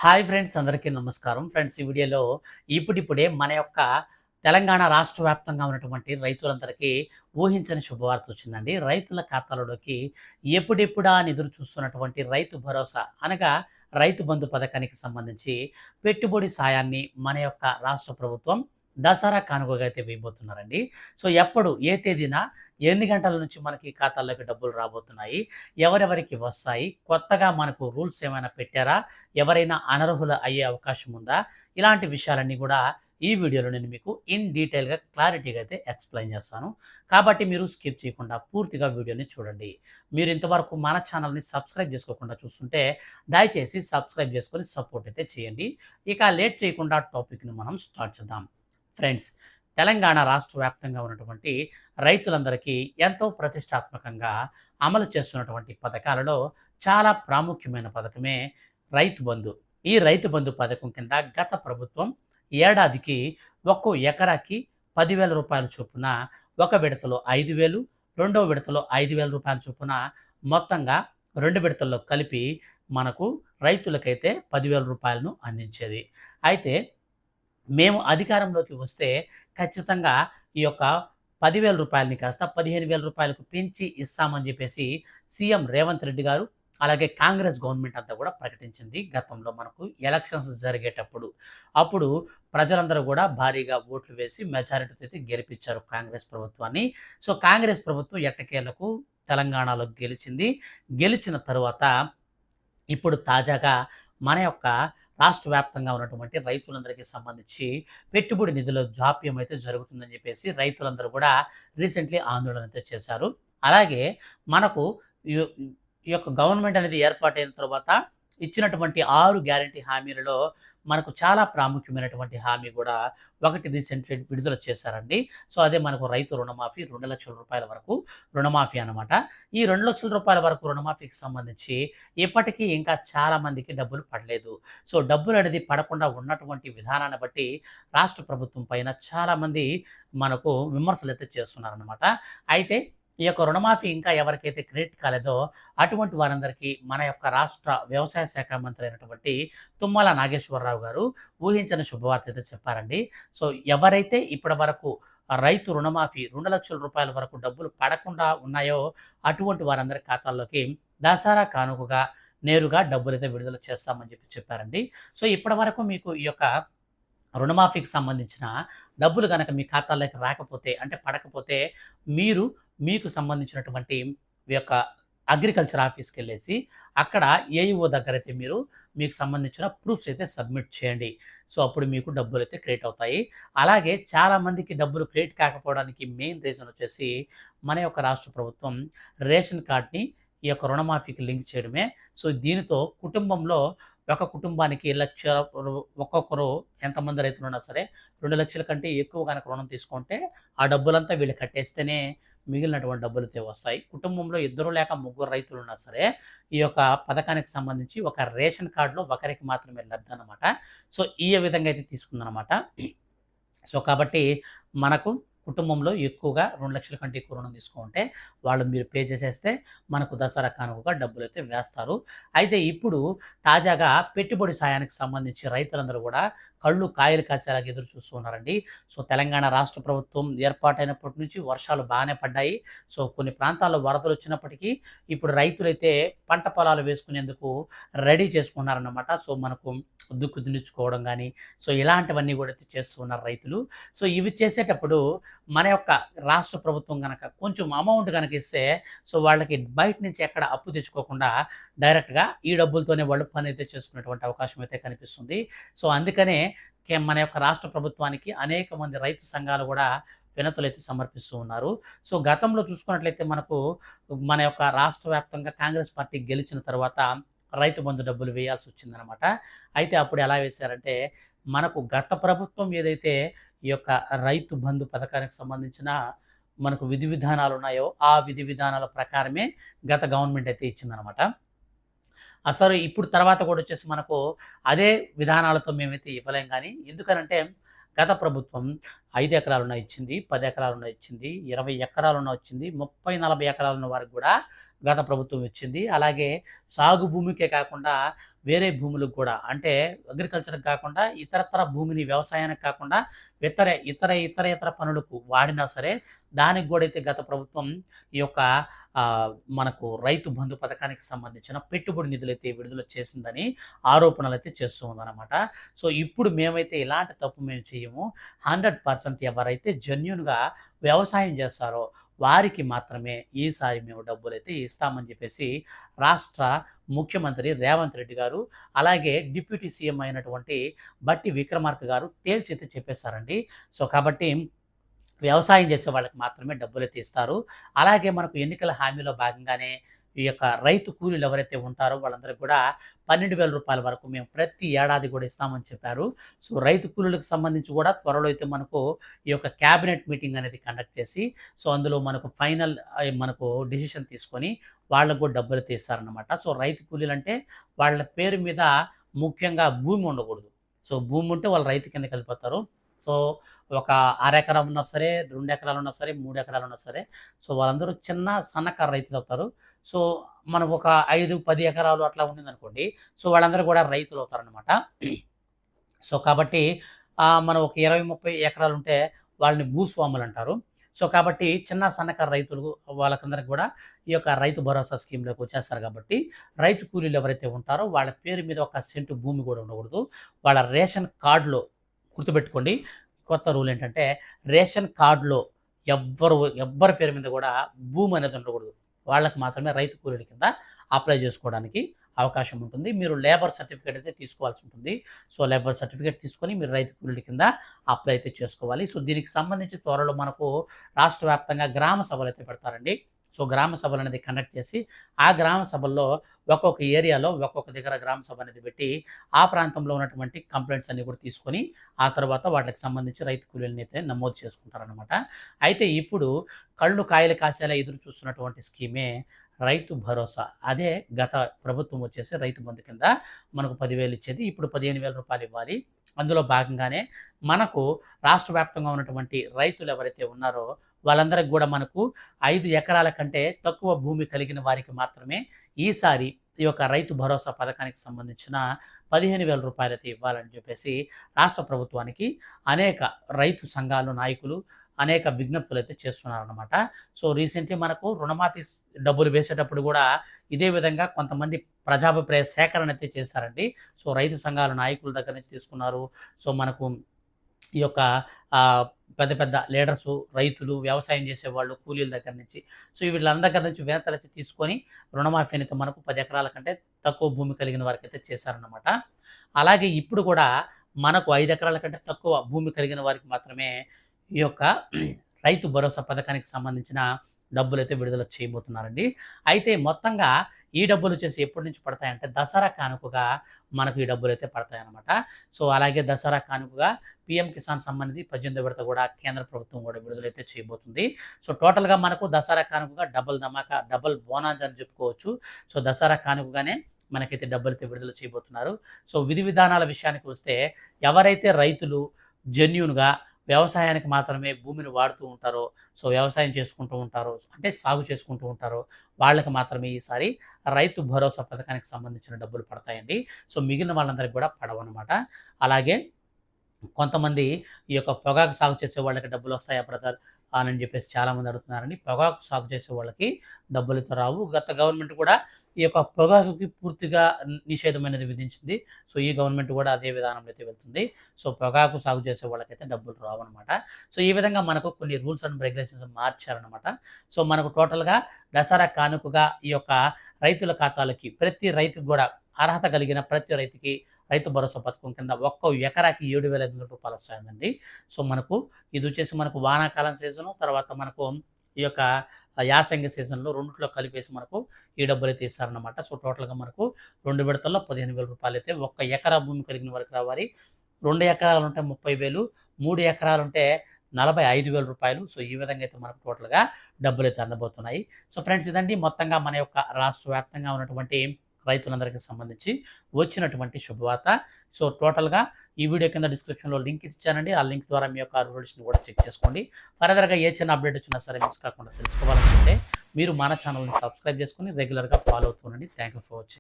Hi friends, అందరికీ నమస్కారం. Friends, ఈ వీడియోలో ఇప్పుడిప్పుడే మన యొక్క తెలంగాణ రాష్ట్ర వ్యాప్తంగా ఉన్నటువంటి రైతులందరికీ ఊహించని శుభవార్త వచ్చిందండి. రైతుల ఖాతాలలోకి ఎప్పుడెప్పుడా అని ఎదురు చూస్తున్నటువంటి రైతు భరోసా అనగా రైతు బంధు పథకానికి సంబంధించి పెట్టుబడి సాయాన్ని మన యొక్క రాష్ట్ర ప్రభుత్వం దసరా కానుకగా అయితే వేయబోతున్నారండి. సో ఎప్పుడు ఏ తేదీన ఎన్ని గంటల నుంచి మనకి ఖాతాల్లోకి డబ్బులు రాబోతున్నాయి, ఎవరెవరికి వస్తాయి, కొత్తగా మనకు రూల్స్ ఏమైనా పెట్టారా, ఎవరైనా అనర్హులు అయ్యే అవకాశం ఉందా, ఇలాంటి విషయాలన్నీ కూడా ఈ వీడియోలో నేను మీకు ఇన్ డీటెయిల్గా క్లారిటీగా అయితే ఎక్స్ప్లెయిన్ చేస్తాను. కాబట్టి మీరు స్కిప్ చేయకుండా పూర్తిగా వీడియోని చూడండి. మీరు ఇంతవరకు మన ఛానల్ని సబ్స్క్రైబ్ చేసుకోకుండా చూస్తుంటే దయచేసి సబ్స్క్రైబ్ చేసుకొని సపోర్ట్ అయితే చేయండి. ఇక లేట్ చేయకుండా టాపిక్ని మనం స్టార్ట్ చేద్దాం. ఫ్రెండ్స్, తెలంగాణ రాష్ట్ర వ్యాప్తంగా ఉన్నటువంటి రైతులందరికీ ఎంతో ప్రతిష్టాత్మకంగా అమలు చేస్తున్నటువంటి పథకాలలో చాలా ప్రాముఖ్యమైన పథకమే రైతు బంధు. ఈ రైతు బంధు పథకం కింద గత ప్రభుత్వం ఏడాదికి ఒక్కో ఎకరాకి 10,000 రూపాయల చొప్పున ఒక విడతలో 5,000, రెండో విడతలో 5,000 రూపాయల చొప్పున మొత్తంగా 2 విడతల్లో కలిపి మనకు రైతులకైతే 10,000 రూపాయలను అందించేది. అయితే మేము అధికారంలోకి వస్తే ఖచ్చితంగా ఈ యొక్క 10,000 రూపాయలని కాస్త 15,000 రూపాయలకు పెంచి ఇస్తామని చెప్పేసి సీఎం రేవంత్ రెడ్డి గారు, అలాగే కాంగ్రెస్ గవర్నమెంట్ అంతా కూడా ప్రకటించింది గతంలో మనకు ఎలక్షన్స్ జరిగేటప్పుడు. అప్పుడు ప్రజలందరూ కూడా భారీగా ఓట్లు వేసి మెజారిటీతో అయితే గెలిపించారు కాంగ్రెస్ ప్రభుత్వాన్ని. సో కాంగ్రెస్ ప్రభుత్వం ఎట్టకేలకు తెలంగాణలో గెలిచింది. గెలిచిన తరువాత ఇప్పుడు తాజాగా మన యొక్క రాష్ట్ర వ్యాప్తంగా ఉన్నటువంటి రైతులందరికీ సంబంధించి పెట్టుబడి నిధుల జాప్యం అయితే జరుగుతుందని చెప్పేసి రైతులందరూ కూడా రీసెంట్లీ ఆందోళన అయితే చేశారు. అలాగే మనకు ఈ ఈ యొక్క గవర్నమెంట్ అనేది ఏర్పాటైన తర్వాత ఇచ్చినటువంటి 6 గ్యారంటీ హామీలలో మనకు చాలా ప్రాముఖ్యమైనటువంటి హామీ కూడా ఒకటి రీసెంట్లీ విడుదల చేశారండి. సో అదే మనకు రైతు రుణమాఫీ 2,00,000 రూపాయల వరకు రుణమాఫీ అనమాట. ఈ 2,00,000 రూపాయల వరకు రుణమాఫీకి సంబంధించి ఇప్పటికీ ఇంకా చాలా మందికి డబ్బులు పడలేదు. సో డబ్బులు అనేది పడకుండా ఉన్నటువంటి విధానాన్ని బట్టి రాష్ట్ర ప్రభుత్వం పైన చాలామంది మనకు విమర్శలు అయితే చేస్తున్నారనమాట. అయితే ఈ యొక్క రుణమాఫీ ఇంకా ఎవరికైతే క్రెడిట్ కాలేదో అటువంటి వారందరికీ మన యొక్క రాష్ట్ర వ్యవసాయ శాఖ మంత్రి అయినటువంటి తుమ్మల నాగేశ్వరరావు గారు ఊహించని శుభవార్త అయితే చెప్పారండి. సో ఎవరైతే ఇప్పటి వరకు రైతు రుణమాఫీ 2,00,000 రూపాయల వరకు డబ్బులు పడకుండా ఉన్నాయో అటువంటి వారందరి ఖాతాల్లోకి దసరా కానుకగా నేరుగా డబ్బులైతే విడుదల చేస్తామని చెప్పారండి. సో ఇప్పటి వరకు మీకు ఈ యొక్క రుణమాఫీకి సంబంధించిన డబ్బులు గనక మీ ఖాతాల్లోకి రాకపోతే, అంటే పడకపోతే, మీరు మీకు సంబంధించినటువంటి ఈ యొక్క అగ్రికల్చర్ ఆఫీస్‌కెళ్ళేసి అక్కడ ఏఈఓ దగ్గరైతే మీరు మీకు సంబంధించిన ప్రూఫ్స్ అయితే సబ్మిట్ చేయండి. సో అప్పుడు మీకు డబ్బులైతే క్రెడిట్ అవుతాయి. అలాగే చాలామందికి డబ్బులు క్రెడిట్ కాకపోవడానికి మెయిన్ రీజన్ వచ్చేసి మన యొక్క రాష్ట్ర ప్రభుత్వం రేషన్ కార్డ్‌ని ఈ యొక్క రుణమాఫీకి లింక్ చేయడమే. సో దీనితో కుటుంబంలో ఒక కుటుంబానికి ఒక్కొక్కరు ఎంతమంది రైతులున్నా సరే 2,00,000 కంటే ఎక్కువ గనక రుణం తీసుకుంటే ఆ డబ్బులంతా వీళ్ళు కట్టేస్తేనే మిగిలినటువంటి డబ్బులైతే వస్తాయి. కుటుంబంలో ఇద్దరు లేక ముగ్గురు రైతులున్నా సరే ఈ యొక్క పథకానికి సంబంధించి ఒక రేషన్ కార్డ్‌లో ఒకరికి మాత్రమే లబ్ధనమాట. సో ఈ విధంగా అయితే తీసుకుందనమాట. సో కాబట్టి మనకు కుటుంబంలో ఎక్కువగా 2,00,000 కంటే ఎక్కువ రుణం తీసుకుంటే వాళ్ళు మీరు పే చేసేస్తే మనకు దసరా కానుకగా డబ్బులైతే వేస్తారు. అయితే ఇప్పుడు తాజాగా పెట్టుబడి సాయానికి సంబంధించి రైతులందరూ కూడా కళ్ళు కాయలు కాసేలాగా ఎదురు చూస్తూ ఉన్నారండి. సో తెలంగాణ రాష్ట్ర ప్రభుత్వం ఏర్పాటైనప్పటి నుంచి వర్షాలు బాగానే పడ్డాయి. సో కొన్ని ప్రాంతాల్లో వరదలు వచ్చినప్పటికీ ఇప్పుడు రైతులైతే పంట పొలాలు వేసుకునేందుకు రెడీ చేసుకున్నారన్నమాట. సో మనకు దుక్కు దున్నించుకోవడం కానీ, సో ఇలాంటివన్నీ కూడా చేస్తూ ఉన్నారు రైతులు. సో ఇవి చేసేటప్పుడు మన యొక్క రాష్ట్ర ప్రభుత్వం గనక కొంచెం అమౌంట్ గనక ఇస్తే, సో వాళ్ళకి బయట నుంచి ఎక్కడ అప్పు తెచ్చుకోకుండా డైరెక్ట్‌గా ఈ డబ్బులతోనే వాళ్ళు పని అయితే చేసుకునేటువంటి అవకాశం అయితే కనిపిస్తుంది. సో అందుకనే మన యొక్క రాష్ట్ర ప్రభుత్వానికి అనేక మంది రైతు సంఘాలు కూడా వినతులైతే సమర్పిస్తూ ఉన్నారు. సో గతంలో చూసుకున్నట్లయితే మనకు మన యొక్క రాష్ట్ర వ్యాప్తంగా కాంగ్రెస్ పార్టీ గెలిచిన తర్వాత రైతు బంధు డబ్బులు వేయాల్సి వచ్చిందనమాట. అయితే అప్పుడు ఎలా వేశారంటే, మనకు గత ప్రభుత్వం ఏదైతే ఈ యొక్క రైతు బంధు పథకానికి సంబంధించిన మనకు విధి విధానాలు ఉన్నాయో ఆ విధి విధానాల ప్రకారమే గత గవర్నమెంట్ అయితే ఇచ్చిందనమాట. అసలు ఇప్పుడు తర్వాత కూడా వచ్చేసి మనకు అదే విధానాలతో మేమైతే ఇవ్వలేం కానీ, ఎందుకనంటే గత ప్రభుత్వం 5 ఎకరాలున్న ఇచ్చింది, 10 ఎకరాలున్న ఇచ్చింది, 20 ఎకరాలున్న ఇచ్చింది, 30, 40 ఎకరాలున్న వారికి కూడా గత ప్రభుత్వం ఇచ్చింది. అలాగే సాగు భూమికే కాకుండా వేరే భూములకు కూడా అంటే అగ్రికల్చర్‌కి కాకుండా ఇతరత్ర భూమిని వ్యవసాయానికి కాకుండా ఇతర పనులకు వాడినా సరే దానికి గూడా అయితే గత ప్రభుత్వం ఈ యొక్క మనకు రైతు బంధు పథకానికి సంబంధించిన పెట్టుబడి నిధులైతే విడుదల చేసిందని ఆరోపణలైతే చేస్తూ ఉందన్నమాట. సో ఇప్పుడు మేమైతే ఇలాంటి తప్పు మేము చెయ్యము. 100% ఎవరైతే జెన్యూన్‌గా వ్యవసాయం చేస్తారో వారికి మాత్రమే ఈసారి మేము డబ్బులైతే ఇస్తామని చెప్పేసి రాష్ట్ర ముఖ్యమంత్రి రేవంత్ రెడ్డి గారు, అలాగే డిప్యూటీ సీఎం అయినటువంటి బట్టి విక్రమార్క గారు తేల్చైతే చెప్పేశారండి. సో కాబట్టి వ్యవసాయం చేసే వాళ్ళకి మాత్రమే డబ్బులైతే ఇస్తారు. అలాగే మనకు ఎన్నికల హామీలో భాగంగానే ఈ యొక్క రైతు కూలీలు ఎవరైతే ఉంటారో వాళ్ళందరికీ కూడా రూ. 12,000 వరకు మేము ప్రతి ఏడాది కూడా ఇస్తామని చెప్పారు. సో రైతు కూలీలకు సంబంధించి కూడా త్వరలో అయితే మనకు ఈ యొక్క క్యాబినెట్ మీటింగ్ అనేది కండక్ట్ చేసి సో అందులో మనకు ఫైనల్ మనకు డిసిషన్ తీసుకొని వాళ్ళకు కూడా డబ్బులైతే ఇస్తారనమాట. సో రైతు కూలీలంటే వాళ్ళ పేరు మీద ముఖ్యంగా భూమి ఉండకూడదు. సో భూమి ఉంటే వాళ్ళు రైతు కిందకి వెళ్ళిపోతారు. సో ఒక 6 ఎకరాలు ఉన్నా సరే, 2 ఎకరాలు ఉన్నా సరే, 3 ఎకరాలు ఉన్నా సరే, సో వాళ్ళందరూ చిన్న సన్నకారు రైతులు అవుతారు. సో మనం ఒక 5, 10 ఎకరాలు అట్లా ఉండిందనుకోండి, సో వాళ్ళందరూ కూడా రైతులు అవుతారనమాట. సో కాబట్టి మనం ఒక 20, 30 ఎకరాలు ఉంటే వాళ్ళని భూస్వాములు అంటారు. సో కాబట్టి చిన్న సన్నకారు రైతులు వాళ్ళకందరికి కూడా ఈ యొక్క రైతు భరోసా స్కీమ్‌లోకి వచ్చేస్తారు కాబట్టి, రైతు కూలీలు ఎవరైతే ఉంటారో వాళ్ళ పేరు మీద ఒక సెంటు భూమి కూడా ఉండకూడదు. వాళ్ళ రేషన్ కార్డ్‌లో గుర్తుపెట్టుకోండి. కొత్త రూల్ ఏంటంటే రేషన్ కార్డ్‌లో ఎవ్వరి పేరు మీద కూడా భూమి అనేది ఉండకూడదు. వాళ్ళకి మాత్రమే రైతు కూలీల కింద అప్లై చేసుకోవడానికి అవకాశం ఉంటుంది. మీరు లేబర్ సర్టిఫికేట్ అయితే తీసుకోవాల్సి ఉంటుంది. సో లేబర్ సర్టిఫికేట్ తీసుకొని మీరు రైతు కూలీల కింద అప్లై అయితే చేసుకోవాలి. సో దీనికి సంబంధించి త్వరలో మనకు రాష్ట్ర వ్యాప్తంగా గ్రామ సభలు అయితే పెడతారండి. సో గ్రామ సభలు అనేది కండక్ట్ చేసి ఆ గ్రామ సభల్లో ఒక్కొక్క ఏరియాలో ఒక్కొక్క దగ్గర గ్రామ సభ అనేది పెట్టి ఆ ప్రాంతంలో ఉన్నటువంటి కంప్లైంట్స్ అన్ని కూడా తీసుకొని ఆ తర్వాత వాటికి సంబంధించి రైతు కూలీలను అయితే నమోదు చేసుకుంటారనమాట. అయితే ఇప్పుడు కళ్ళు కాయలు కాసేలా ఎదురు చూస్తున్నటువంటి స్కీమే రైతు భరోసా. అదే గత ప్రభుత్వం వచ్చేసి రైతు బంధు కింద మనకు 10,000 ఇచ్చేది. ఇప్పుడు రూ. 15,000 ఇవ్వాలి. అందులో భాగంగానే మనకు రాష్ట్ర వ్యాప్తంగా ఉన్నటువంటి రైతులు ఎవరైతే ఉన్నారో వాళ్ళందరికి కూడా మనకు 5 ఎకరాల కంటే తక్కువ భూమి కలిగిన వారికి మాత్రమే ఈసారి ఈ యొక్క రైతు భరోసా పథకానికి సంబంధించిన రూ. 15,000 అయితే ఇవ్వాలని చెప్పేసి రాష్ట్ర ప్రభుత్వానికి అనేక రైతు సంఘాలు నాయకులు అనేక విజ్ఞప్తులు అయితే చేస్తున్నారనమాట. సో రీసెంట్లీ మనకు రుణమాఫీ డబ్బులు వేసేటప్పుడు కూడా ఇదే విధంగా కొంతమంది ప్రజాభిప్రాయ సేకరణ అయితే చేశారండి. సో రైతు సంఘాల నాయకుల దగ్గర నుంచి తీసుకున్నారు. సో మనకు ఈ యొక్క పెద్ద పెద్ద లీడర్సు, రైతులు, వ్యవసాయం చేసేవాళ్ళు, కూలీల దగ్గర నుంచి సో వీళ్ళందరి దగ్గర నుంచి వినతులైతే తీసుకొని రుణమాఫీ అనేది మనకు 10 ఎకరాల కంటే తక్కువ భూమి కలిగిన వారికైతే చేశారన్నమాట. అలాగే ఇప్పుడు కూడా మనకు 5 ఎకరాల కంటే తక్కువ భూమి కలిగిన వారికి మాత్రమే ఈ యొక్క రైతు భరోసా పథకానికి సంబంధించిన డబ్బులైతే విడుదల చేయబోతున్నారండి. అయితే మొత్తంగా ఈ డబ్బులు వచ్చేసి ఎప్పటి నుంచి పడతాయంటే దసరా కానుకగా మనకు ఈ డబ్బులైతే పడతాయన్నమాట. సో అలాగే దసరా కానుకగా పీఎం కిసాన్ సమ్మాన్ నిధి 18వ విడత కూడా కేంద్ర ప్రభుత్వం కూడా విడుదలైతే చేయబోతుంది. సో టోటల్‌గా మనకు దసరా కానుకగా డబుల్ ధమాకా, డబుల్ బోనస్ అని చెప్పుకోవచ్చు. సో దసరా కానుకగానే మనకైతే డబ్బులైతే విడుదల చేయబోతున్నారు. సో విధి విధానాల విషయానికి వస్తే ఎవరైతే రైతులు జెన్యూన్‌గా వ్యవసాయానికి మాత్రమే భూమిని వాడుతూ ఉంటారో, సో వ్యవసాయం చేసుకుంటూ ఉంటారో, అంటే సాగు చేసుకుంటూ ఉంటారో వాళ్ళకి మాత్రమే ఈసారి రైతు భరోసా పథకానికి సంబంధించిన డబ్బులు పడతాయండి. సో మిగిలిన వాళ్ళందరికీ కూడా పడవనమాట. అలాగే కొంతమంది ఈ యొక్క పొగాకు సాగు చేసే వాళ్ళకి డబ్బులొస్తాయా బ్రదర్ అని చెప్పేసి చాలామంది అడుగుతున్నారండి. పొగాకు సాగు చేసే వాళ్ళకి డబ్బులైతే రావు. గత గవర్నమెంట్ కూడా ఈ యొక్క పొగాకుకి పూర్తిగా నిషేధం అనేది విధించింది. సో ఈ గవర్నమెంట్ కూడా అదే విధానంలో అయితే వెళ్తుంది. సో పొగాకు సాగు చేసే వాళ్ళకైతే డబ్బులు రావనమాట. సో ఈ విధంగా మనకు కొన్ని రూల్స్ అండ్ రెగ్యులేషన్స్ మార్చారనమాట. సో మనకు టోటల్‌గా దసరా కానుకగా ఈ యొక్క రైతుల ఖాతాలకి ప్రతి రైతుకి కూడా అర్హత కలిగిన ప్రతి రైతుకి రైతు భరోసా పథకం కింద ఒక్క ఎకరాకి రూ. 7,500 వస్తాయండి. సో మనకు ఇది వచ్చేసి మనకు వానాకాలం సీజను, తర్వాత మనకు ఈ యొక్క యాసంగి సీజన్‌లో రెండిట్లో కలిపేసి మనకు ఈ డబ్బులైతే ఇస్తారనమాట. సో టోటల్‌గా మనకు 2 విడతల్లో రూ. 15,000 అయితే ఒక్క ఎకరా భూమి కలిగిన వారికి రావాలి. 2 ఎకరాలుంటే 30,000, 3 ఎకరాలుంటే రూ. 45,000. సో ఈ విధంగా అయితే మనకు టోటల్‌గా డబ్బులైతే అందబోతున్నాయి. సో ఫ్రెండ్స్ ఇదండి మొత్తంగా మన యొక్క రాష్ట్ర వ్యాప్తంగా ఉన్నటువంటి రైతులందరికీ సంబంధించి వచ్చినటువంటి శుభవార్త. సో టోటల్‌గా ఈ వీడియో కింద డిస్క్రిప్షన్‌లో లింక్ ఇచ్చానండి. ఆ లింక్ ద్వారా మీ యొక్క రూల్స్‌ని కూడా చెక్ చేసుకోండి. ఫర్దర్‌గా ఏ చిన్న అప్డేట్ వచ్చినా సరే మిస్ కాకుండా తెలుసుకోవాలనుకుంటే మీరు మన ఛానల్‌ని సబ్స్క్రైబ్ చేసుకొని రెగ్యులర్‌గా ఫాలో అవుతూ ఉండండి. Thank you for watching.